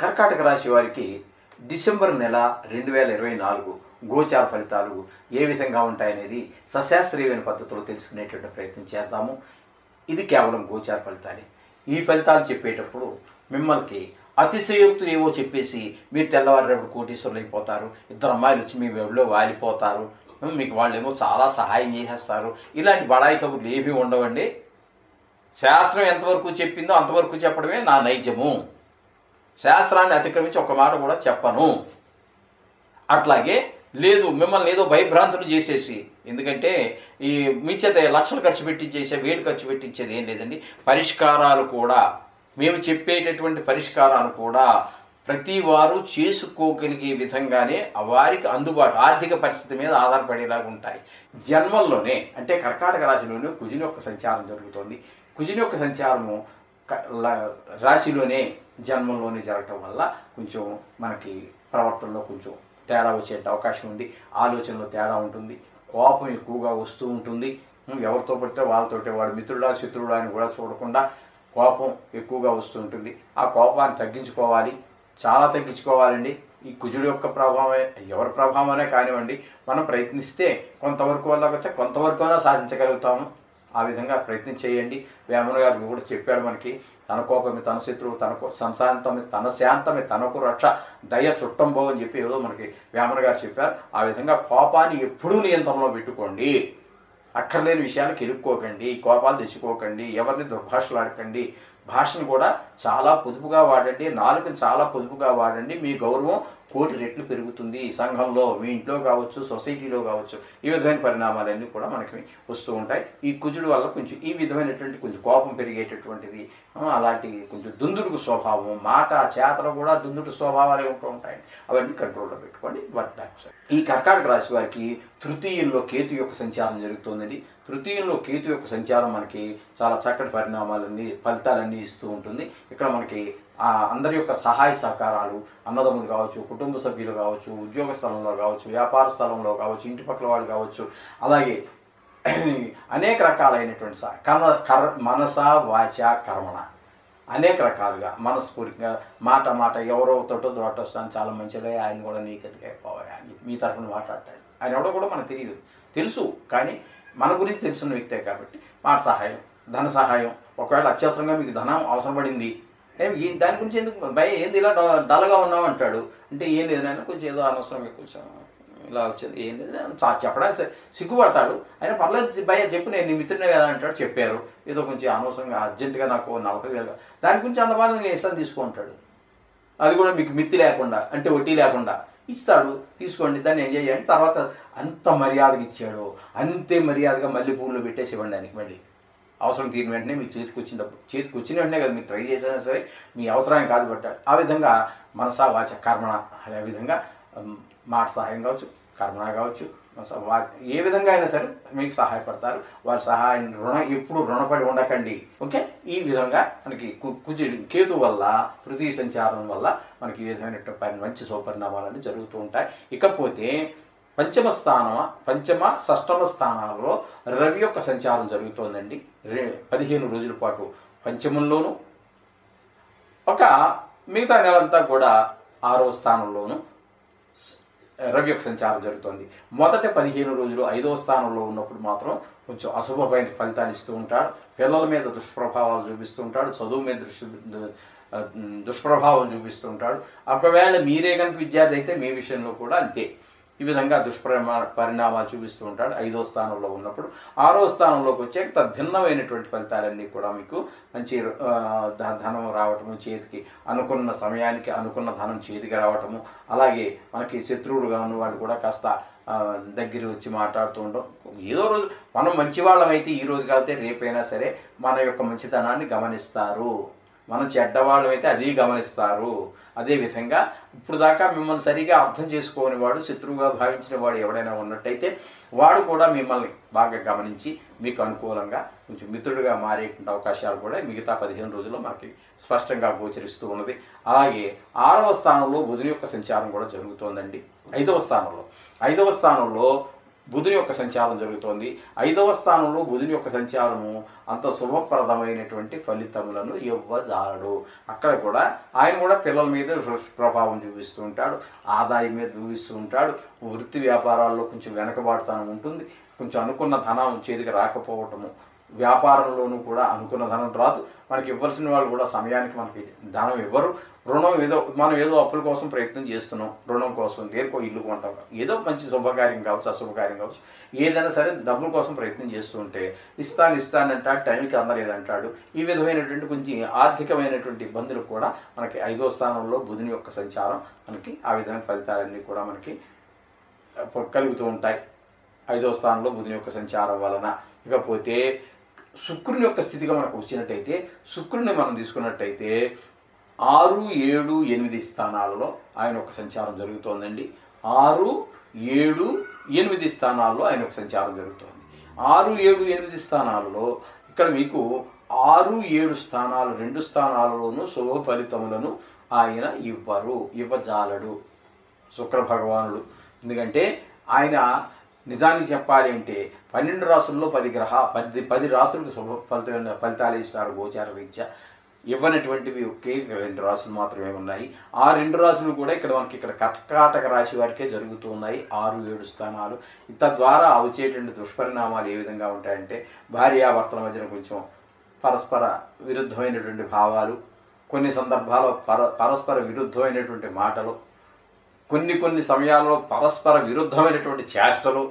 కర్కాటక రాశి వారికి డిసెంబర్ నెల 2024 గోచార ఫలితాలు ఏ విధంగా ఉంటాయనేది సశాస్త్రీయమైన పద్ధతిలో తెలుసుకునేటువంటి ప్రయత్నం చేద్దాము. ఇది కేవలం గోచార ఫలితాలే. ఈ ఫలితాలు చెప్పేటప్పుడు మిమ్మల్ని అతిశయోక్తులు ఏవో చెప్పేసి మీరు తెల్లవారేటప్పుడు కోటీశ్వరులు అయిపోతారు, ఇద్దరు అమ్మాయిలు వచ్చి మీ వెబులో వాలిపోతారు, మీకు వాళ్ళేమో చాలా సహాయం చేసేస్తారు, ఇలాంటి బడాయి కబుర్లు ఏమీ ఉండవండి. శాస్త్రం ఎంతవరకు చెప్పిందో అంతవరకు చెప్పడమే నా నైజము. శాస్త్రాన్ని అతిక్రమించి ఒక మాట కూడా చెప్పను. అట్లాగే లేదు మిమ్మల్ని ఏదో భయభ్రాంతులు చేసేసి, ఎందుకంటే ఈ మీ చేత లక్షలు ఖర్చు పెట్టించేసే వేలు ఖర్చు పెట్టించేది ఏం లేదండి. పరిష్కారాలు కూడా మేము చెప్పేటటువంటి పరిష్కారాలు కూడా ప్రతి వారు చేసుకోగలిగే విధంగానే వారికి అందుబాటు ఆర్థిక పరిస్థితి మీద ఆధారపడేలాగా ఉంటాయి. జన్మల్లోనే అంటే కర్కాటక రాశిలోనే కుజుని యొక్క సంచారం జరుగుతోంది. కుజుని యొక్క సంచారము రాశిలోనే జన్మంలోనే జరగటం వల్ల కొంచెం మనకి ప్రవర్తనలో కొంచెం తేడా వచ్చే అవకాశం ఉంది. ఆలోచనలో తేడా ఉంటుంది, కోపం ఎక్కువగా వస్తూ ఉంటుంది. ఎవరితో పడితే వాళ్ళతోటే వాడు మిత్రుడా శత్రుడా అని కూడా చూడకుండా కోపం ఎక్కువగా వస్తూ ఉంటుంది. ఆ కోపాన్ని తగ్గించుకోవాలి, చాలా తగ్గించుకోవాలండి. ఈ కుజుడు యొక్క ప్రభావమే ఎవరి ప్రభావమే కానివ్వండి, మనం ప్రయత్నిస్తే కొంతవరకు వల్ల కొంతవరకునా సాధించగలుగుతాము. ఆ విధంగా ప్రయత్నం చేయండి. వేమన గారు కూడా చెప్పాడు మనకి, తన కోపమే తన శత్రువు, తన శాంతమే తనకు రక్ష, దయ చుట్టంబో అని చెప్పి ఏదో మనకి వేమన గారు చెప్పారు. ఆ విధంగా కోపాన్ని ఎప్పుడూ నియంత్రణలో పెట్టుకోండి. అక్కర్లేని విషయాలకు ఇరుక్కోకండి, కోపాలు తెచ్చుకోకండి, ఎవరిని దుర్భాషలాడకండి. భాషను కూడా చాలా పొదుపుగా వాడండి, నాలుకను చాలా పొదుపుగా వాడండి. మీ గౌరవం కోటి రెట్లు పెరుగుతుంది. సంఘంలో, మీ ఇంట్లో కావచ్చు, సొసైటీలో కావచ్చు, ఈ విధమైన పరిణామాలన్నీ కూడా మనకి వస్తూ ఉంటాయి. ఈ కుజుడు వల్ల కొంచెం ఈ విధమైనటువంటి కొంచెం కోపం పెరిగేటటువంటిది, అలాంటి కొంచెం దుందుడుకు స్వభావం, మాట చేతలు కూడా దుందుడు స్వభావాలే ఉంటూ ఉంటాయి. అవన్నీ కంట్రోల్లో పెట్టుకోండి. ఈ కర్కాటక రాశి వారికి తృతీయంలో కేతు యొక్క సంచారం జరుగుతుందండి. తృతీయంలో కేతు యొక్క సంచారం మనకి చాలా చక్కటి ఫలితాలన్నీ ఇస్తూ ఉంటుంది. ఇక్కడ మనకి అందరి యొక్క సహాయ సహకారాలు, అన్నదమ్ములు కావచ్చు, కుటుంబ సభ్యులు కావచ్చు, ఉద్యోగ స్థలంలో కావచ్చు, వ్యాపార స్థలంలో కావచ్చు, ఇంటి పక్కల వాళ్ళు కావచ్చు, అలాగే అనేక రకాలైనటువంటి మనస వాచ కర్మణ అనేక రకాలుగా మనస్ఫూర్తిగా మాట ఎవరోతోటో దోటొస్తాను చాలా మంచిగా ఆయన కూడా నీకు ఎదిగైపోవాలి అని మీ తరఫున మాట్లాడతాడు. ఆయన ఎవడో కూడా మనకు తెలుసు, కానీ మన గురించి తెలుసున్న వ్యక్తే కాబట్టి మాట సహాయం, ధన సహాయం, ఒకవేళ అత్యవసరంగా మీకు ధనం అవసరం పడింది, దాని గురించి ఎందుకు భయ ఏంది ఇలా డల్గా ఉన్నావు అంటాడు. అంటే ఏం లేదు నాయన, కొంచెం ఏదో అనవసరంగా కొంచెం ఇలా వచ్చింది, ఏం లేదు చెప్పడానికి సిగ్గుపడతాడు. అయినా పర్లేదు భయ చెప్పు, నేను నీ మిత్రుడే కదా అంటాడు. చెప్పారు ఏదో కొంచెం అనవసరంగా అర్జెంటుగా నాకు 40,000, దాని గురించి అంత బాధ నేను ఇస్తాను తీసుకుంటాడు. అది కూడా మీకు మిత్తి లేకుండా, అంటే వడ్డీ లేకుండా ఇస్తాడు, తీసుకోండి, దాన్ని ఎంజాయ్ చేయండి. తర్వాత అంత మర్యాదగా ఇచ్చాడు, అంతే మర్యాదగా మళ్ళీ పూలు పెట్టేసి ఇవ్వండి ఆయనకి. మళ్ళీ అవసరం తీరిన వెంటనే మీకు చేతికి వచ్చిన వెంటనే కదా మీరు ట్రై చేసినా సరే మీ అవసరాన్ని కాదు పట్టాడు. ఆ విధంగా మనసా వాచ కర్మణ, అదే విధంగా మాట సహాయం కావచ్చు, కర్మణ కావచ్చు, ఏ విధంగా అయినా సరే మీకు సహాయపడతారు. వారి సహాయం ఎప్పుడు రుణపడి ఉండకండి. ఓకే, ఈ విధంగా మనకి కేతు వల్ల, తృతీయ సంచారం వల్ల మనకి ఈ విధమైనటువంటి మంచి శుభపరిణామాలన్నీ జరుగుతూ ఉంటాయి. ఇకపోతే పంచమ షష్టమ స్థానాల్లో రవి యొక్క సంచారం జరుగుతోందండి. 15 రోజుల పాటు పంచమంలోను, ఒక మిగతా నెలంతా కూడా 6వ స్థానంలోను రవి యొక్క సంచారం జరుగుతుంది. మొదటి 15 రోజులు 5వ స్థానంలో ఉన్నప్పుడు మాత్రం కొంచెం అశుభమైన ఫలితాలు ఇస్తూ ఉంటాడు. పిల్లల మీద దుష్ప్రభావాలు చూపిస్తూ ఉంటాడు, చదువు మీద దుష్ప్రభావం చూపిస్తూ ఉంటాడు. ఒకవేళ మీరే కనుక విద్యార్థి అయితే మీ విషయంలో కూడా అంతే. ఈ విధంగా పరిణామాలు చూపిస్తూ ఉంటాడు 5వ స్థానంలో ఉన్నప్పుడు. 6వ స్థానంలోకి వచ్చాక తద్భిన్నమైనటువంటి ఫలితాలన్నీ కూడా మీకు మంచి ధనం రావటము, చేతికి అనుకున్న సమయానికి అనుకున్న ధనం చేతికి రావటము, అలాగే మనకి శత్రువులుగా ఉన్న వాళ్ళు కూడా కాస్త దగ్గర వచ్చి మాట్లాడుతూ ఉండడం. ఏదో రోజు మనం మంచివాళ్ళం అయితే ఈ రోజు కాకపోతే రేపైనా సరే మన యొక్క మంచితనాన్ని గమనిస్తారు. మనం చెడ్డవాళ్ళం అయితే అది గమనిస్తారు. అదేవిధంగా ఇప్పుడు దాకా మిమ్మల్ని సరిగా అర్థం చేసుకోని వాడు, శత్రువుగా భావించిన వాడు ఎవడైనా ఉన్నట్టయితే వాడు కూడా మిమ్మల్ని బాగా గమనించి మీకు అనుకూలంగా కొంచెం మిత్రుడిగా మారేటువంటి అవకాశాలు కూడా మిగతా 15 రోజుల్లో మనకి స్పష్టంగా గోచరిస్తూ ఉన్నది. అలాగే 6వ స్థానంలో బుధుని యొక్క సంచారం కూడా జరుగుతోందండి. 5వ స్థానంలో బుధుని యొక్క సంచారం జరుగుతోంది. 5వ స్థానంలో బుధుని యొక్క సంచారము అంత శుభప్రదమైనటువంటి ఫలితములను ఇవ్వజాలడు. అక్కడ కూడా ఆయన కూడా పిల్లల మీద ప్రభావం చూపిస్తూ ఉంటాడు, ఆదాయం మీద చూపిస్తూ ఉంటాడు. వృత్తి వ్యాపారాల్లో కొంచెం వెనకబాటుతనం ఉంటుంది, కొంచెం అనుకున్న ధనం చేతికి రాకపోవటము, వ్యాపారంలోనూ కూడా అనుకున్న ధనం రాదు. మనకి ఇవ్వాల్సిన వాళ్ళు కూడా సమయానికి మనకి ధనం ఇవ్వరు. రుణం మనం ఏదో అప్పుల కోసం ప్రయత్నం చేస్తున్నాం, రుణం కోసం, దేనికో ఇల్లు కొంటాం, ఏదో మంచి శుభకార్యం కావచ్చు, అశుభకార్యం కావచ్చు, ఏదైనా సరే డబ్బుల కోసం ప్రయత్నం చేస్తూ ఉంటే ఇస్తానంటాడు, టైంకి అందలేదంటాడు. ఈ విధమైనటువంటి కొంచెం ఆర్థికమైనటువంటి ఇబ్బందులు కూడా మనకి 5వ స్థానంలో బుధుని యొక్క సంచారం మనకి ఆ విధమైన ఫలితాలన్నీ కూడా మనకి కలుగుతూ ఉంటాయి 5వ స్థానంలో బుధుని యొక్క సంచారం వలన. ఇకపోతే శుక్రుని యొక్క స్థితిగా మనకు వచ్చినట్టయితే, శుక్రుని మనం తీసుకున్నట్టయితే 6, 7, 8 స్థానాలలో ఆయన యొక్క సంచారం జరుగుతోందండి. 6, 7, 8 స్థానాల్లో ఆయన యొక్క సంచారం జరుగుతోంది. 6, 7, 8 స్థానాలలో ఇక్కడ మీకు 6, 7 స్థానాలు 2 స్థానాలలోనూ శుభ ఫలితములను ఆయన ఇవ్వజాలడు శుక్ర భగవానుడు. ఎందుకంటే ఆయన నిజానికి చెప్పాలి అంటే 12 రాసుల్లో 10 రాసులకు శుభ ఫలితాలు ఇస్తారు గోచార రీత్యా. ఇవ్వనటువంటివి ఒకే 2 రాసులు మాత్రమే ఉన్నాయి. ఆ 2 రాసులు కూడా మనకి కర్కాటక రాశి వారికే జరుగుతూ ఉన్నాయి 6, 7 స్థానాలు. తద్వారా వచ్చేటువంటి దుష్పరిణామాలు ఏ విధంగా ఉంటాయంటే, భార్యాభర్తల మధ్యన కొంచెం పరస్పర విరుద్ధమైనటువంటి భావాలు, కొన్ని సందర్భాల్లో పరస్పర విరుద్ధమైనటువంటి మాటలు, కొన్ని సమయాల్లో పరస్పర విరుద్ధమైనటువంటి చేష్టలు,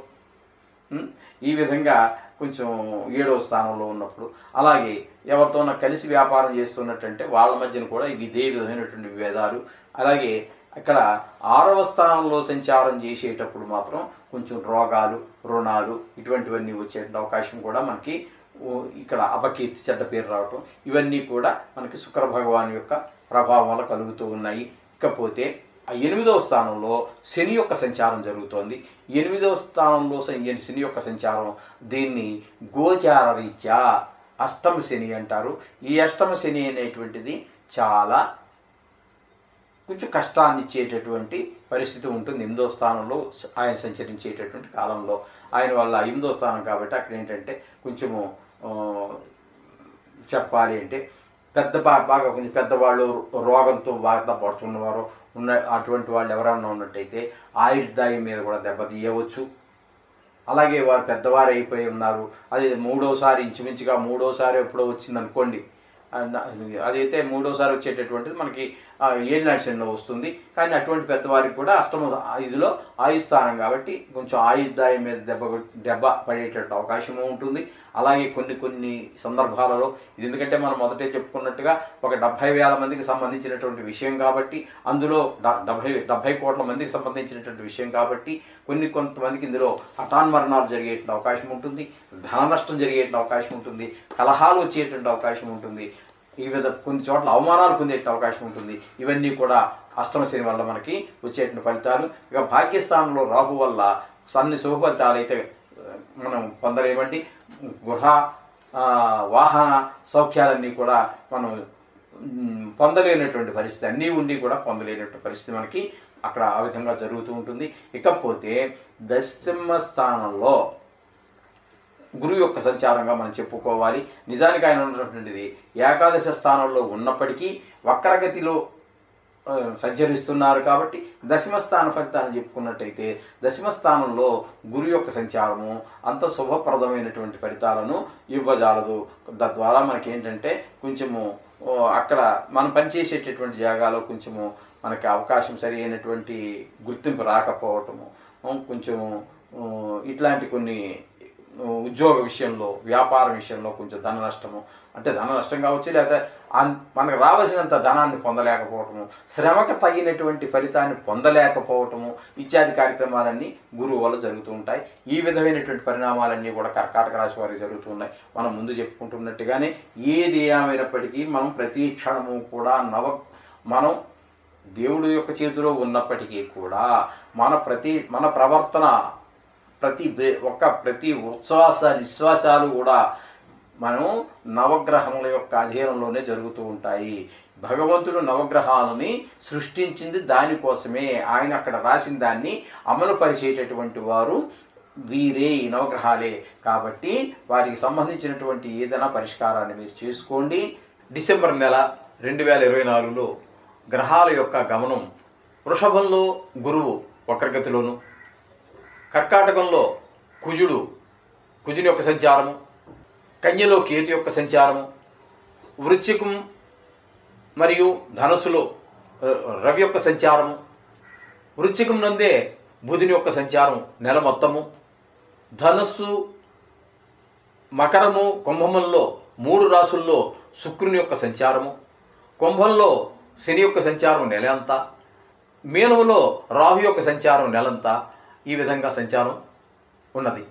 ఈ విధంగా కొంచెం 7వ స్థానంలో ఉన్నప్పుడు, అలాగే ఎవరితోనో కలిసి వ్యాపారం చేస్తున్నట్టంటే వాళ్ళ మధ్యన కూడా ఇదే విధమైనటువంటి విభేదాలు. అలాగే ఇక్కడ 6వ స్థానంలో సంచారం చేసేటప్పుడు మాత్రం కొంచెం రోగాలు, రుణాలు ఇటువంటివన్నీ వచ్చే అవకాశం కూడా మనకి ఇక్కడ అపకీర్తి, చెడ్డ పేరు రావటం, ఇవన్నీ కూడా మనకి శుక్ర భగవాన్ యొక్క ప్రభావం వల్ల కలుగుతూ ఉన్నాయి. ఇకపోతే 8వ స్థానంలో శని యొక్క సంచారం జరుగుతోంది. 8వ స్థానంలో శని యొక్క సంచారం, దీన్ని గోచార రీత్యా అష్టమ శని అంటారు. ఈ అష్టమ శని అనేటువంటిది చాలా కొంచెం కష్టాన్ని ఇచ్చేటటువంటి పరిస్థితి ఉంటుంది 8వ స్థానంలో ఆయన సంచరించేటటువంటి కాలంలో. ఆయన వల్ల 8వ స్థానం కాబట్టి అక్కడ ఏంటంటే కొంచెము చెప్పాలి అంటే బాగా కొంచెం పెద్దవాళ్ళు, రోగంతో బాధపడుతున్నవారు అటువంటి వాళ్ళు ఎవరైనా ఉన్నట్టయితే ఆయుర్దాయం మీద కూడా దెబ్బతీయవచ్చు. అలాగే వారు పెద్దవారు అయిపోయి ఉన్నారు, అది 3వసారి ఇంచుమించుగా 3వసారి ఎప్పుడో వచ్చిందనుకోండి, అదైతే 3వసారి వచ్చేటటువంటిది మనకి 7 నడిచంలో వస్తుంది. కానీ అటువంటి పెద్దవారికి కూడా అష్టమ ఇదిలో ఆయుస్థానం కాబట్టి కొంచెం ఆయుర్దాయం మీద దెబ్బ పడేటట్టు అవకాశము ఉంటుంది. అలాగే కొన్ని సందర్భాలలో ఇది, ఎందుకంటే మనం మొదటే చెప్పుకున్నట్టుగా ఒక 70,000 మందికి సంబంధించినటువంటి విషయం కాబట్టి, అందులో 70 కోట్ల మందికి సంబంధించినటువంటి విషయం కాబట్టి కొంతమందికి ఇందులో హఠాన్మరణాలు జరిగేటువంటి అవకాశం ఉంటుంది, ధన నష్టం జరిగేటువంటి అవకాశం ఉంటుంది, కలహాలు వచ్చేటువంటి అవకాశం ఉంటుంది, ఈ విధంగా కొన్ని చోట్ల అవమానాలు పొందే అవకాశం ఉంటుంది. ఇవన్నీ కూడా అష్టమ శని వల్ల మనకి వచ్చేటువంటి ఫలితాలు. ఇక భాగ్యస్థానంలో రాహు వల్ల అన్ని శుభ ఫలితాలు అయితే మనం పొందలేమండి. గృహ వాహన సౌఖ్యాలన్నీ కూడా మనం పొందలేనటువంటి పరిస్థితి, అన్నీ ఉండి కూడా పొందలేనటువంటి పరిస్థితి మనకి అక్కడ ఆ విధంగా జరుగుతూ ఉంటుంది. ఇకపోతే 10వ స్థానంలో గురువు యొక్క సంచారంగా మనం చెప్పుకోవాలి. నిజానికి ఆయన ఉన్నటువంటిది ఏకాదశ స్థానంలో ఉన్నప్పటికీ వక్రగతిలో సంచరిస్తున్నారు కాబట్టి 10వ స్థాన ఫలితాన్ని చెప్పుకున్నట్టయితే 10వ స్థానంలో గురు యొక్క సంచారము అంత శుభప్రదమైనటువంటి ఫలితాలను ఇవ్వజాలదు. తద్వారా మనకి ఏంటంటే కొంచెము అక్కడ మనం పనిచేసేటటువంటి జాగాలో కొంచెము మనకి అవకాశం సరి అయినటువంటి గుర్తింపు రాకపోవటము, కొంచెము ఇట్లాంటి కొన్ని ఉద్యోగ విషయంలో, వ్యాపార విషయంలో కొంచెం ధన నష్టము, అంటే ధన నష్టం కావచ్చు, లేకపోతే మనకు రావాల్సినంత ధనాన్ని పొందలేకపోవటము, శ్రమకు తగినటువంటి ఫలితాన్ని పొందలేకపోవటము ఇత్యాది కార్యక్రమాలన్నీ గురువు వల్ల జరుగుతూ ఉంటాయి. ఈ విధమైనటువంటి పరిణామాలన్నీ కూడా కర్కాటక రాశి వారికి జరుగుతున్నాయి. మనం ముందు చెప్పుకుంటున్నట్టుగానే ఏది ఏమైనప్పటికీ మనం ప్రతి క్షణము కూడా మనం దేవుడి యొక్క చేతిలో ఉన్నప్పటికీ కూడా మన ప్రవర్తన ప్రతి ఉచ్ఛ్వాస నిశ్వాసాలు కూడా మనం నవగ్రహముల యొక్క అధీనంలోనే జరుగుతూ ఉంటాయి. భగవంతుడు నవగ్రహాలని సృష్టించింది దానికోసమే. ఆయన అక్కడ రాసిన దాన్ని అమలు పరిచేటటువంటి వారు వీరే ఈ నవగ్రహాలే. కాబట్టి వారికి సంబంధించినటువంటి ఏదైనా పరిష్కారాన్ని మీరు చేసుకోండి. డిసెంబర్ నెల 2024లో గ్రహాల యొక్క గమనం వృషభంలో గురువు వక్రగతిలోను, కర్కాటకంలో కుజుని యొక్క సంచారము, కన్యలో కేతు యొక్క సంచారము, వృశ్చికం మరియు ధనుసులో రవి యొక్క సంచారము, వృశ్చికం నందే బుధుని యొక్క సంచారం నెల మొత్తము, ధనుస్సు మకరము కుంభముల్లో 3 రాసుల్లో శుక్రుని యొక్క సంచారము, కుంభంలో శని యొక్క సంచారం నెల అంతా, మీనములో రాహు యొక్క సంచారం నెలంతా ఈ విధంగా సంచారం ఉన్నది.